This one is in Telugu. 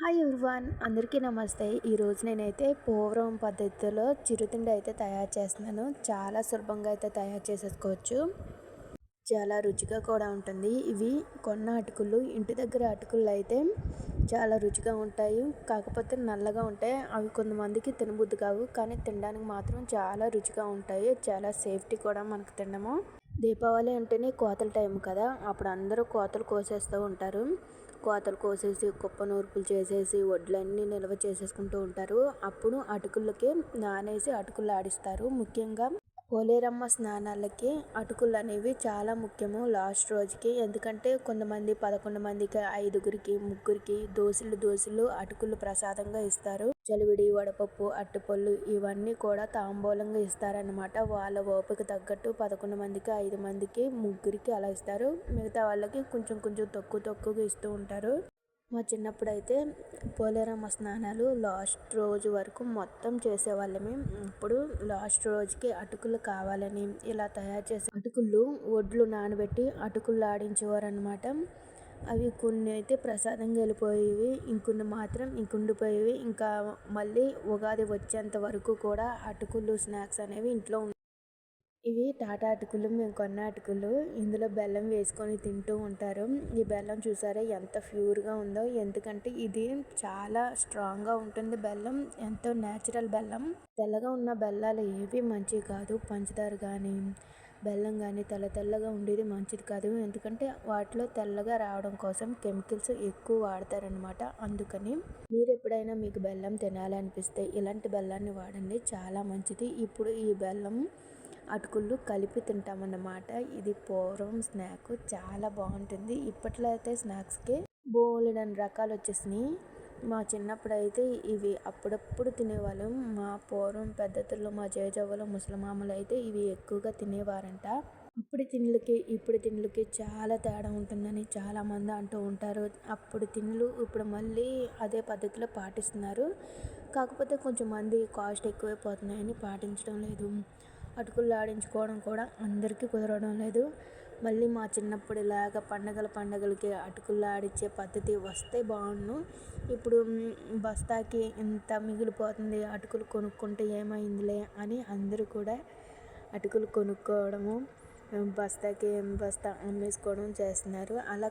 హాయ్ ఎవ్రీవన్, అందరికీ నమస్తే. ఈరోజు నేనైతే పూర్వం పద్ధతిలో చిరుతిండి అయితే తయారు చేస్తున్నాను. చాలా సులభంగా అయితే తయారు చేసేసుకోవచ్చు. చాలా రుచిగా కూడా ఉంటుంది. ఇవి కొన్న అటుకులు, ఇంటి దగ్గర అటుకులు అయితే చాలా రుచిగా ఉంటాయి. కాకపోతే నల్లగా ఉంటాయి. అవి కొంతమందికి తినబుద్ధి కావు, కానీ తినడానికి మాత్రం చాలా రుచిగా ఉంటాయి. చాలా సేఫ్టీ కూడా మనకు తినడము. దీపావళి అంటేనే కోతల టైం కదా, అప్పుడు అందరూ కోతలు కోసేస్తూ ఉంటారు. కోతలు కోసేసి కుప్ప నూర్పులు చేసేసి వడ్లన్నీ నిల్వ చేసేసుకుంటూ ఉంటారు. అప్పుడు అటుకులకి నానేసి అటుకులు ఆడిస్తారు. ముఖ్యంగా పోలేరమ్మ స్నానాలకి అటుకులు అనేవి చాలా ముఖ్యము లాస్ట్ రోజుకి. ఎందుకంటే కొంతమంది 11 మందికి, 5గురికి, 3గురికి దోశలు అటుకులు ప్రసాదంగా ఇస్తారు. చలివిడి, వడపప్పు, అట్టిపళ్ళు ఇవన్నీ కూడా తాంబూలంగా ఇస్తారనమాట. వాళ్ళ ఓపిక తగ్గట్టు 11 మందికి, 5 మందికి, 3గురికి అలా ఇస్తారు. మిగతా వాళ్ళకి కొంచెం కొంచెం తక్కువగా ఇస్తూ ఉంటారు. మా చిన్నప్పుడైతే పోలేరమ్మ స్నానాలు లాస్ట్ రోజు వరకు మొత్తం చేసేవాళ్ళమే. ఇప్పుడు లాస్ట్ రోజుకి అటుకులు కావాలని ఇలా తయారు చేసే అటుకులు ఒడ్లు నానబెట్టి అటుకులు ఆడించేవారు అనమాట. అవి కొన్ని అయితే ప్రసాదంగా వెళ్ళిపోయేవి, ఇంకొన్ని మాత్రం ఇంకుండిపోయేవి. ఇంకా మళ్ళీ ఉగాది వచ్చేంత వరకు కూడా అటుకులు స్నాక్స్ అనేవి ఇంట్లో ఇవి టాటా అటుకులు, మేము కొన్న అటుకులు. ఇందులో బెల్లం వేసుకొని తింటూ ఉంటారు. ఈ బెల్లం చూసారా ఎంత ప్యూర్గా ఉందో, ఎందుకంటే ఇది చాలా స్ట్రాంగ్గా ఉంటుంది. బెల్లం ఎంతో న్యాచురల్ బెల్లం. తెల్లగా ఉన్న బెల్లాలు ఏవి మంచివి కాదు. పంచదార కానీ బెల్లం కానీ తెల్లగా ఉండేది మంచిది కాదు. ఎందుకంటే వాటిలో తెల్లగా రావడం కోసం కెమికల్స్ ఎక్కువ వాడతారనమాట. అందుకని మీరు ఎప్పుడైనా మీకు బెల్లం తినాలనిపిస్తే ఇలాంటి బెల్లాన్ని వాడండి, చాలా మంచిది. ఇప్పుడు ఈ బెల్లం అటుకులు కలిపి తింటామన్నమాట. ఇది పూర్వం స్నాక్, చాలా బాగుంటుంది. ఇప్పట్లో అయితే స్నాక్స్కి బోలెడన్ని రకాలు వచ్చేసినాయి. మా చిన్నప్పుడు అయితే ఇవి అప్పుడప్పుడు తినేవాళ్ళం. మా పూర్వం పద్ధతుల్లో మా జేజవ్వలు, ముసలిమామలు అయితే ఇవి ఎక్కువగా తినేవారంట. అప్పుడు తిండ్లకి ఇప్పుడు తిండ్లకి చాలా తేడా ఉంటుందని చాలామంది అంటూ ఉంటారు. అప్పుడు తిండ్లు ఇప్పుడు మళ్ళీ అదే పద్ధతిలో పాటిస్తున్నారు. కాకపోతే కొంచెం మంది కాస్ట్ ఎక్కువైపోతున్నాయని పాటించడం లేదు. అటుకులు ఆడించుకోవడం కూడా అందరికీ కుదరడం లేదు. మళ్ళీ మా చిన్నప్పుడు ఇలాగ పండగలకి అటుకులు ఆడించే పద్ధతి వస్తే బాగుండు. ఇప్పుడు బస్తాకి ఇంత మిగిలిపోతుంది, అటుకులు కొనుక్కుంటే ఏమైందిలే అని అందరూ కూడా అటుకులు కొనుక్కోవడము, బస్తాకి బస్తా అమ్మేసుకోవడం చేస్తున్నారు. అలా